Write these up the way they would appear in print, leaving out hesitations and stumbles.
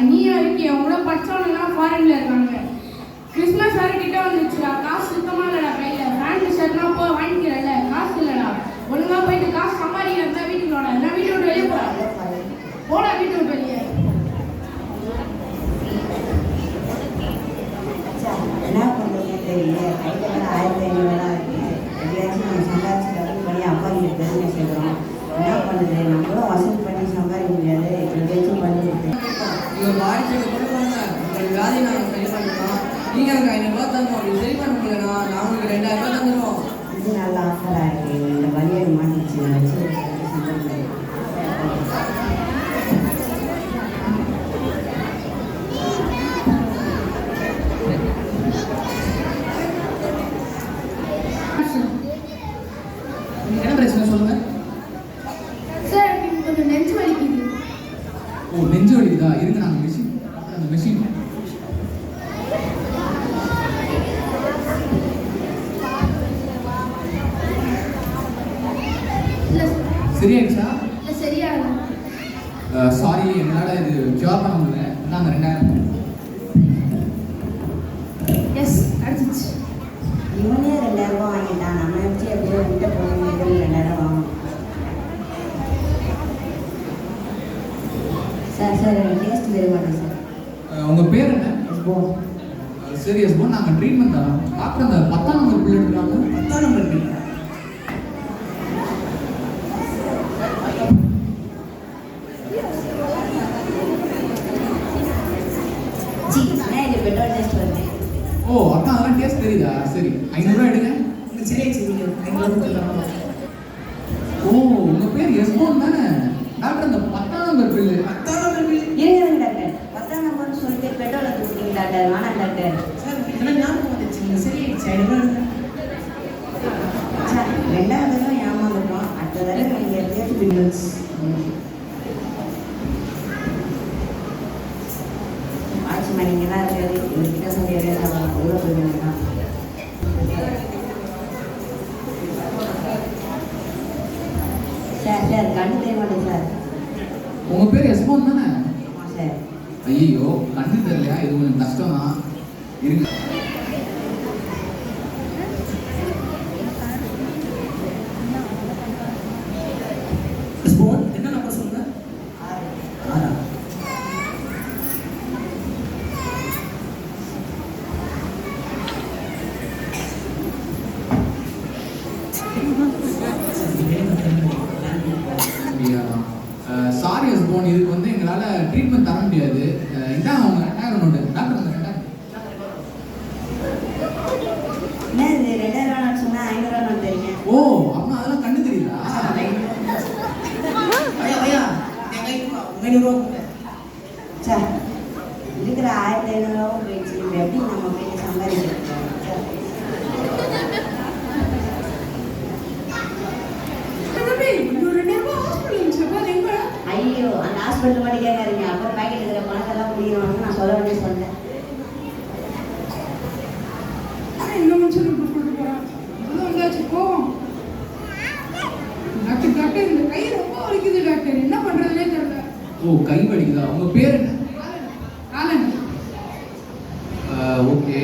நீயும் இருக்கிய உங்களோட படிச்சவங்கலாம் ஃபாரின்ல இருக்காங்க. கிறிஸ்மஸ் வேற கிட்ட வந்துச்சுடா, காசு சுத்தமா இல்லடா கையில. பேண்ட் ஷர்ட்லாம் போ வாங்கிக்கிறல்ல, காசு இல்லடா. ஒழுங்கா போயிட்டு காசு சம்பாதிக்க இருந்தா வீட்டுக்கு போடா, என்ன வீட்டு விட்டு வெளியே போடா வீட்டு விட்டு வெளியே. என்ன பண்ணுறது தெரியல. கையில் 1500 இருக்கு. எப்படியாச்சும் நம்ம சம்பாதிச்சு டபுள் பண்ணி அப்பா கிட்ட பெருமை செய்கிறோம். என்ன பண்ணுறது, நம்மளும் வசூல் பண்ணி சம்பாதிக்க முடியாது. எப்படியாச்சும் பண்ணிருக்கு. இவர் வாடிக்கைக்கு கொடுப்பாங்க, உங்கள் வியாதி நாங்கள் சரி பண்ணுறோம். நீங்கள் எனக்கு 500 ரூபா தரணும். அப்படி சரி பண்ண முடியலண்ணா, நான் உங்களுக்கு 2000 ரூபா தந்துடுவோம். இது நல்ல ஆஃபராக இருக்குது. இந்த வழியை மாட்டிச்சு வச்சு என்ன பிரச்சனை சொல்லுங்க. சார் எனக்கு கொஞ்சம் நெஞ்சு வலிக்குது. ஓ, நெஞ்சு வலிக்குதா? இருங்க, நாங்கள் மிஷின் அந்த மிஷின் சரியாயிடுச்சா? இல்லை சரியாகும். சாரி, எங்களால் இது ஜாப் பண்ண முடியல. நாங்கள் 2000. எஸ் அடிச்சிச்சு. இவனே 2000 ரூபா வாங்கிட்டான். நம்ம வச்சு எப்படியோ விட்ட போகணும். 2000 வாங்கணும். சார் எனக்கு டேஸ்ட் தெரிய மாட்டேன் சார். உங்கள் பேர் என்ன? எஸ்போன். சரி எஸ்போன், நாங்கள் ட்ரீட்மெண்ட் தரோம். டாக்டர் அந்த 10ஆம் நம்பர் பிள்ளை எடுக்கிறாங்க. 10ஆம் நம்பர் பிள்ளை பெட்ரோல் டேஸ்ட் வருது. ஓ, அக்கா அதெல்லாம் டேஸ்ட் தெரியுதா? சரி, 500 ரூபா எடுங்க. ஓ, உங்கள் பேர் எஸ்போன் தானே? டாக்டர் அந்த 10ஆம் நம்பர் பிள்ளை. 10ஆம் நம்பர் பிள்ளை இருங்க டாக்டர். 10ஆம் நம்பர்னு சொல்லிட்டு பெட்ரோலை கொடுக்குறீங்க டாக்டர். வேணாம் டாக்டர். சார், இதெல்லாம் ஞாபகம் வந்துச்சு. நீங்கள் சரியாயிடுச்சு. 500 ரூபா சார், 2வது தடவை ஏமாந்துட்டோம். அடுத்த தடவை நீங்கள் எப்படியாச்சும் பில்ஸ் ஆச்சுமா. நீங்கள் தான் இருக்காது. இவர்கிட்ட சொல்லிடுறேன். உள்ள போயிருந்தேன் தான். சார் கண்ணு தெரிய மாட்டேன் சார். உங்கள் பேர் எஸ்போன் தானே? ஆமாம் சார். ஐயோ, கண்ணு தெரியலையா? இது கொஞ்சம் கஷ்டம் தான். இருங்க. எஸ்போன், என்ன நம்பர் சொல்லுங்க? 6. சாரி எஸ்போன், இதுக்கு வந்து எங்களால் ட்ரீட்மெண்ட் தர முடியாது. இதான் அவங்க 2000 நோட்டு. டாக்டர் அந்த 2000. என்ன இது 2000 ரூபா சொன்னால் 500 ரூபா தெரியுங்க. ஓ, அப்படின்னா அதெல்லாம் கண்ணு தெரியுதா? ஐயா எங்கள் 500 ரூபா கொடுங்க. சார், இருக்கிற 1500 ரூபாவும் போயிடுச்சு. இப்போ எப்படி நம்ம போய் சம்பாதிக்கிறோம் சார்? ஐயோ, அந்த ஹாஸ்பிட்டல் மட்டும் கேட்காதீங்க. அப்போ பேக்கெட் இருக்கிற பணத்தெல்லாம் முடியணும்னு நான் சொல்ல வேண்டிய சொன்னேன். இன்னும் முடிச்சு கூட்டு போறான். வந்தாச்சு போவோம். டாக்டர் இந்த கை ரொம்ப வலிக்குது டாக்டர், என்ன பண்றதுனே தெரியல. ஓ, கை வலிக்குதா? உங்கள் பேர் என்ன? ஆலன். ஓகே,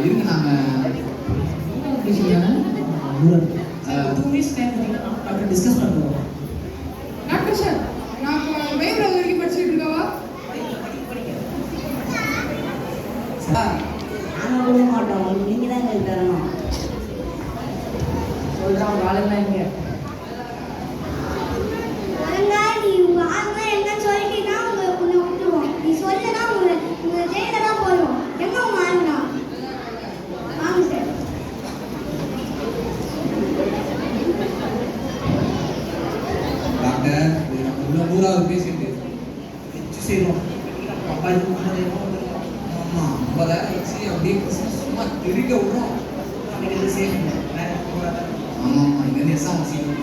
இருங்க, நாங்கள் டாக்டர் டிஸ்கஸ் பண்ணுறோம். டாக்டர் சார், நான் பயோபிராக் வரைக்கும் படிச்சுட்டு இருக்கவா? சார், நாங்கள் கொடுக்க மாட்டோம். நீங்கள் தான் எங்களுக்கு தரணும். சொல்கிறேன், உங்கள் ஆளுங்களாம் இங்கே. நீ உங்க ஆளுங்க என்ன சொல்லிட்டீங்கன்னா உன்னை விட்டுருவோம். நீ சொல்லனா உங்க ஜெயில தான் போடுவோம். எங்க உங்க ஆளுங்க? வாங்க சார். டாக்டர், உள்ள 100வது பேசிட்டு வச்சு செய்வோம். அப்பா இது பண்ணுறோம். ஆமாம், 50,000 வச்சு அப்படியே சும்மா திருக்க விடுறோம். அன்றைக்கி சேஃப் வேறு போகாத. ஆமாம், இங்கேருந்து எஸ்ஸாம் செய்யணும்.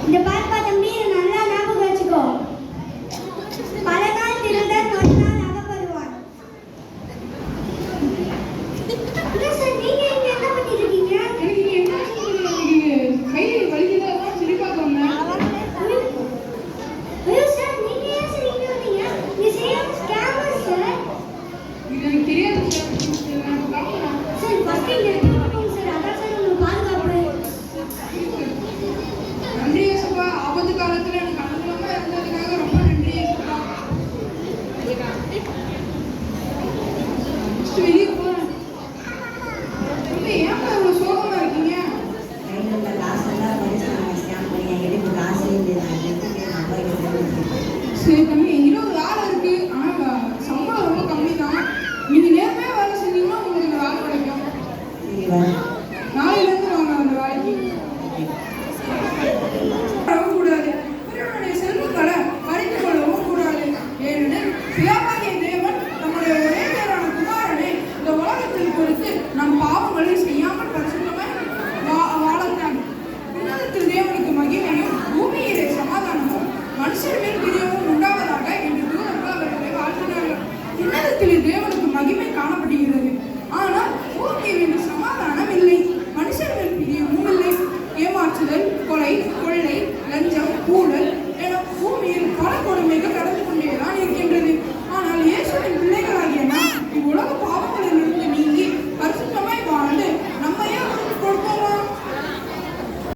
இந்த பாப்பா தம்பி நல்லா ஞாபகம் வச்சுக்கோ. பல நாள் திருடன் ஒரு நாள் அகப்படுவான். சார், நீங்க இங்க என்ன பண்ணிட்டு இருக்கீங்க? நீ